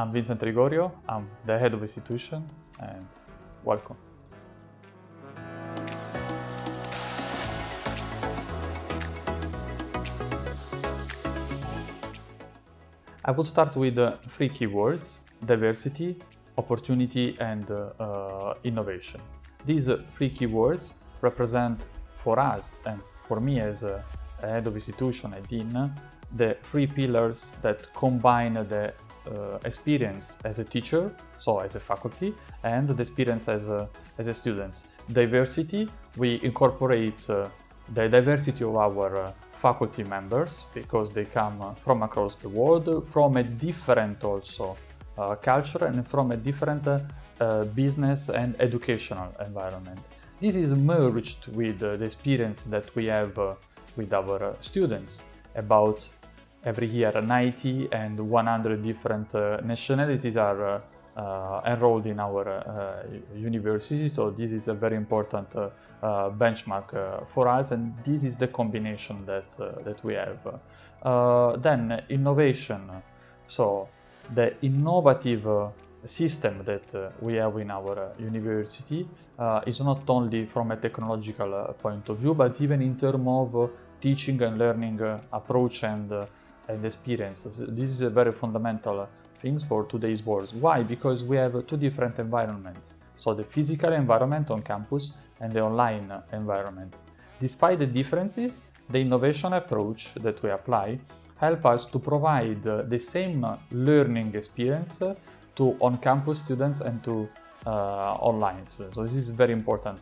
I'm Vincent Rigorio, I'm the head of institution, and welcome. I would start with three keywords: diversity, opportunity, and innovation. These three keywords represent for us and for me as a head of institution and dean the three pillars that combine the experience as a teacher, so as a faculty, and the experience as a student. Diversity, we incorporate the diversity of our faculty members because they come from across the world, from a different also culture and from a different business and educational environment. This is merged with the experience that we have with our students. About every year 90 and 100 different nationalities are enrolled in our university, so this is a very important benchmark for us, and this is the combination that we have. Then innovation, so the innovative system that we have in our university is not only from a technological point of view, but even in terms of teaching and learning approach and experience. This is a very fundamental thing for today's world. Why? Because we have two different environments. So the physical environment on campus and the online environment. Despite the differences, the innovation approach that we apply help us to provide the same learning experience to on-campus students and to online students. So this is very important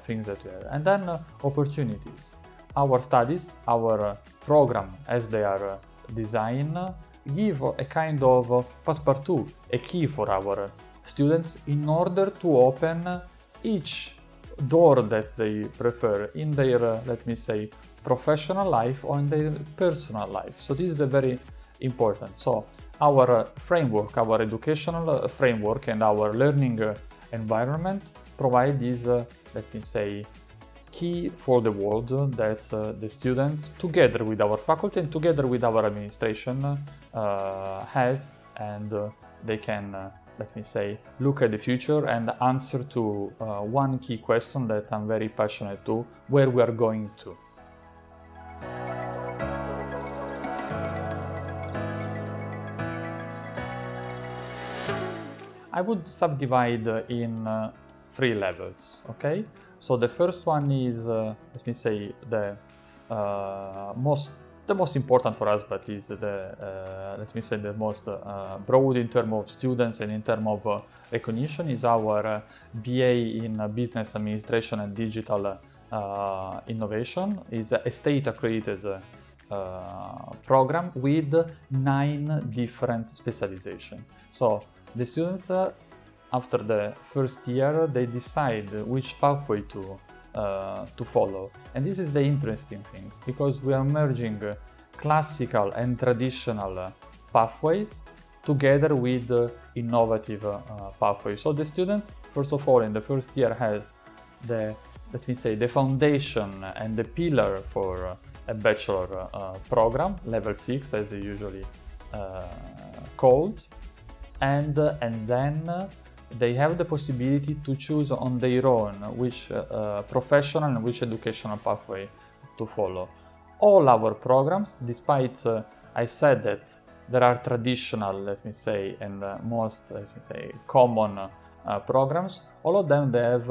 things that we have. And then opportunities. Our studies, our program as they are designed, give a kind of passepartout, a key for our students in order to open each door that they prefer in their, let me say, professional life or in their personal life. So this is a very important. So our framework, our educational framework and our learning environment provide this, let me say, key for the world that the students, together with our faculty and together with our administration, has, and they can, let me say, look at the future and answer to one key question that I'm very passionate to, where we are going to. I would subdivide in three levels, okay? So the first one is, let me say, the most important for us, but is let me say the most broad in terms of students and in terms of recognition, is our BA in Business Administration and Digital Innovation. Is a state-accredited program with 9 different specializations. So the students, after the first year, they decide which pathway to follow. And this is the interesting thing, because we are merging classical and traditional pathways together with innovative pathways. So the students, first of all, in the first year has the, let me say, the foundation and the pillar for a bachelor program, level 6 as it usually called. And then they have the possibility to choose on their own which professional and which educational pathway to follow. All our programs, despite I said that there are traditional, let me say, and most, let me say, common programs, all of them they have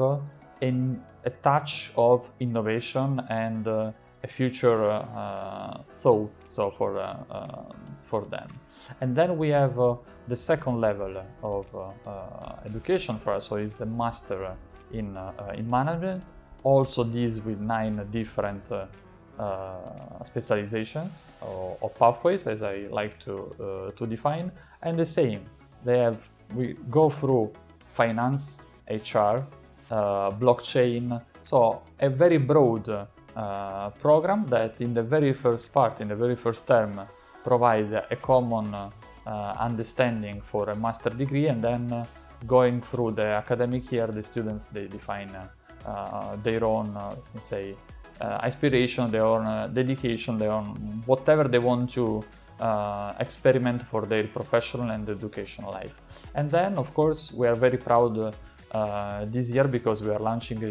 a touch of innovation and a future thought, so for them. And then we have the second level of education for us, so is the master in management. Also, these with 9 different specializations or pathways, as I like to define. And the same, we go through finance, HR, blockchain, so a very broad program that in the very first part, in the very first term, provide a common understanding for a master degree, and then going through the academic year, the students, they define their own, aspiration, their own dedication, their own whatever they want to experiment for their professional and educational life. And then, of course, we are very proud this year because we are launching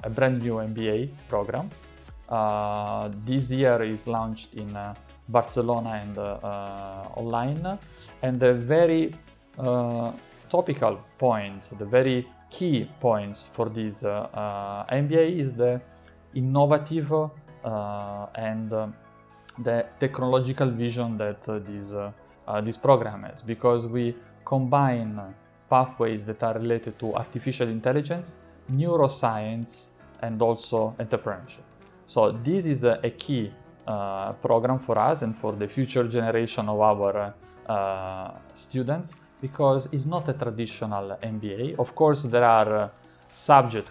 a brand new MBA program. This year is launched in Barcelona and online, and the very topical points, the very key points for this MBA is the innovative and the technological vision that this program has, because we combine pathways that are related to artificial intelligence, neuroscience, and also entrepreneurship. So this is a key program for us and for the future generation of our students, because it's not a traditional MBA. Of course, there are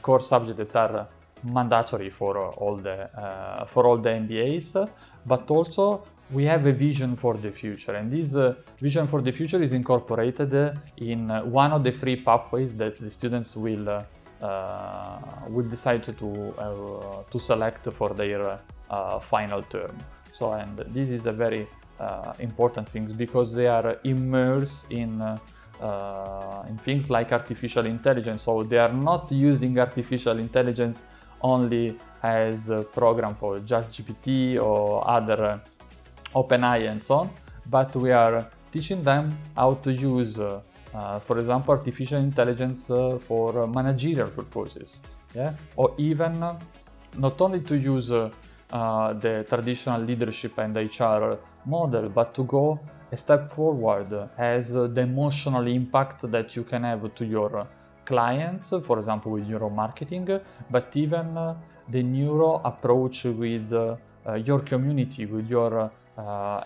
core subjects that are mandatory for all the MBAs, but also we have a vision for the future, and this vision for the future is incorporated in one of the 3 pathways that the students will decide to select for their final term. So, and this is a very important thing, because they are immersed in things like artificial intelligence. So they are not using artificial intelligence only as a program for ChatGPT or other OpenAI and so on, but we are teaching them how to use, for example, artificial intelligence for managerial purposes, or even not only to use the traditional leadership and HR model, but to go a step forward as the emotional impact that you can have to your clients, for example, with neuromarketing, but even the neuro approach with your community, with your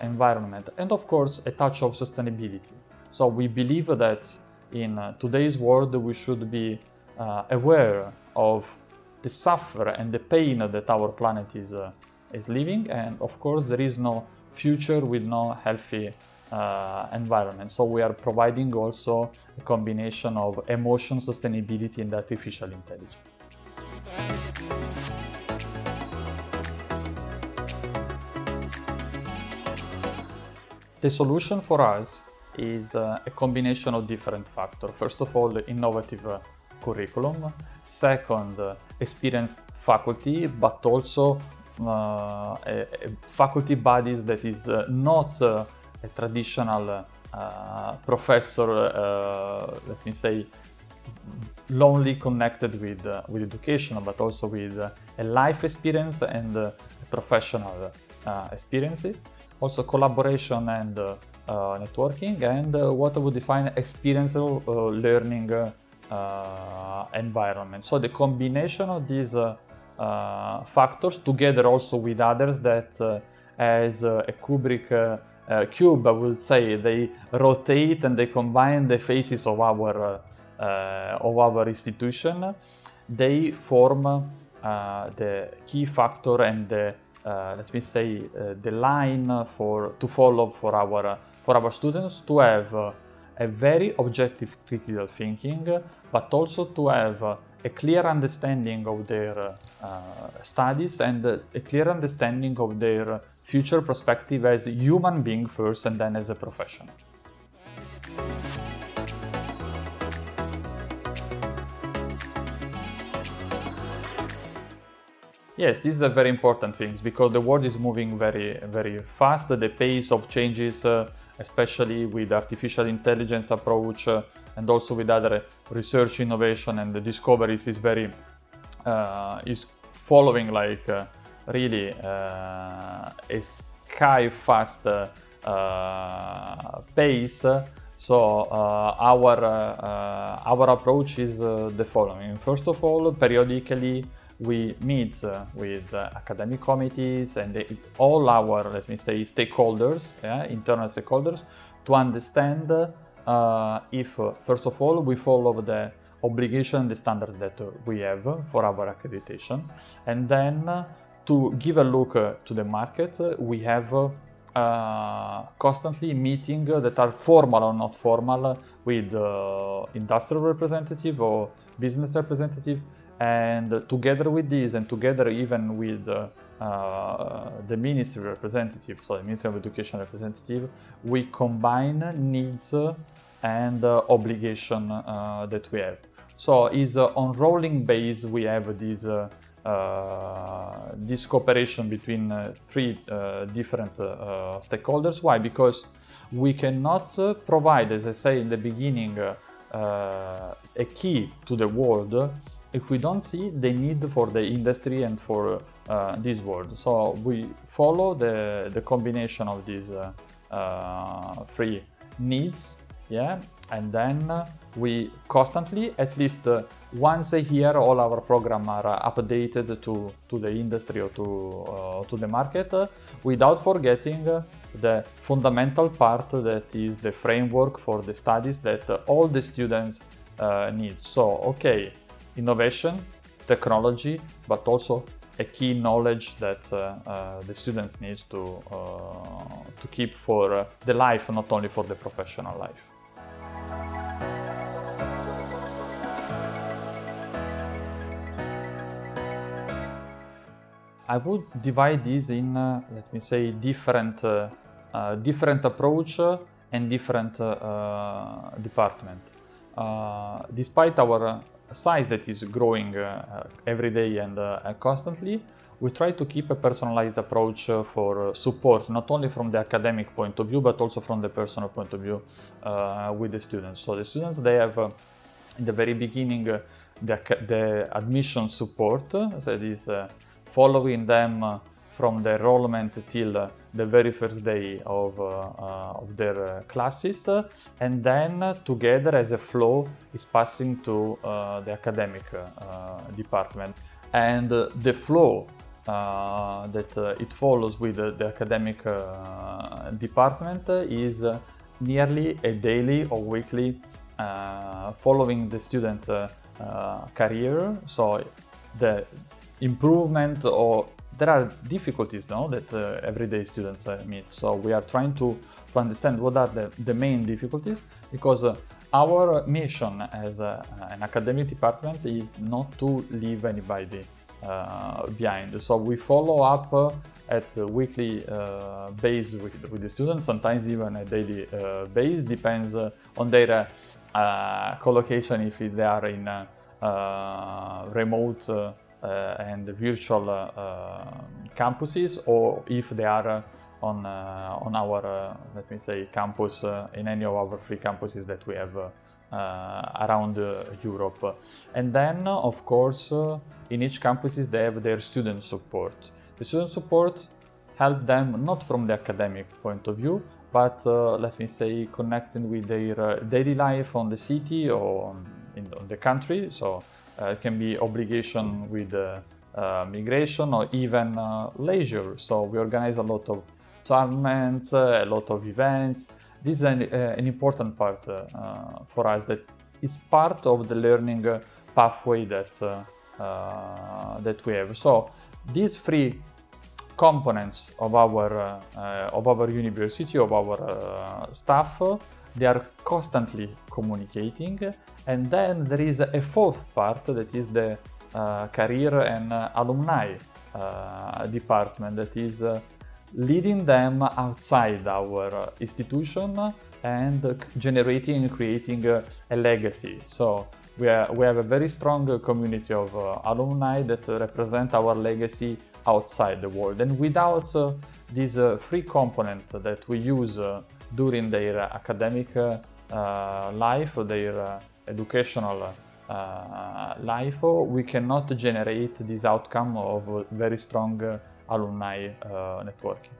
environment, and of course a touch of sustainability. So we believe that in today's world we should be aware of the suffer and the pain that our planet is living, and of course there is no future with no healthy environment. So we are providing also a combination of emotion, sustainability, and artificial intelligence. The solution for us is a combination of different factors. First of all, innovative curriculum. Second, experienced faculty, but also faculty bodies that is not a traditional professor, let me say, lonely connected with education, but also with a life experience and professional experience. Also collaboration and networking, and what I would define experiential learning environment. So the combination of these factors, together also with others that as a Kubrick cube, I will say, they rotate and they combine the faces of our institution. They form the key factor and the let me say the line to follow for our students, to have a very objective critical thinking, but also to have a clear understanding of their studies and a clear understanding of their future perspective as a human being first and then as a professional. Yes, this is a very important thing, because the world is moving very, very fast. The pace of changes, especially with artificial intelligence approach and also with other research, innovation and discoveries, is very is following like really a sky fast pace. So our approach is the following. First of all, periodically we meet with academic committees and all our, let me say, stakeholders, internal stakeholders, to understand if, first of all, we follow the obligation and the standards that we have for our accreditation. And then to give a look to the market, we have constantly meetings that are formal or not formal with industrial representative or business representative, And together with this, and together even with the ministry representative, so the Ministry of Education representative, we combine needs and obligation that we have. So is on rolling base we have this cooperation between three different stakeholders. Why? Because we cannot provide, as I say in the beginning, a key to the world if we don't see the need for the industry and for this world. So we follow the combination of these three needs, yeah, and then we constantly, at least once a year, all our programs are updated to the industry or to the market, without forgetting the fundamental part that is the framework for the studies that all the students need. So, okay, innovation, technology, but also a key knowledge that the students need to keep for the life, not only for the professional life. I would divide this in, let me say, different approach and different department. Despite our size that is growing every day and constantly, we try to keep a personalized approach for support, not only from the academic point of view, but also from the personal point of view with the students. So the students, they have in the very beginning the admission support, so it is following them from the enrollment till the very first day of their classes, and then together as a flow is passing to the academic department. And the flow that it follows with the academic department is nearly a daily or weekly following the student's career. So the improvement, or there are difficulties now that everyday students meet. So we are trying to understand what are the main difficulties, because our mission as an academic department is not to leave anybody behind. So we follow up at a weekly base with the students, sometimes even a daily base, depends on their collocation, if they are in remote and virtual campuses, or if they are on our, let me say, campus, in any of our free campuses that we have around Europe. And then, of course, in each campuses they have their student support. The student support help them not from the academic point of view, but let me say, connecting with their daily life on the city or on the country. So it can be obligation with migration or even leisure. So we organize a lot of tournaments, a lot of events. This is an important part for us, that is part of the learning pathway that we have. So these three components of our university, of our staff, they are constantly communicating. And then there is a fourth part, that is the career and alumni department, that is leading them outside our institution and generating and creating a legacy. So we have a very strong community of alumni that represent our legacy outside the world. And without this free component that we use during their academic life, their educational life, we cannot generate this outcome of very strong alumni networking.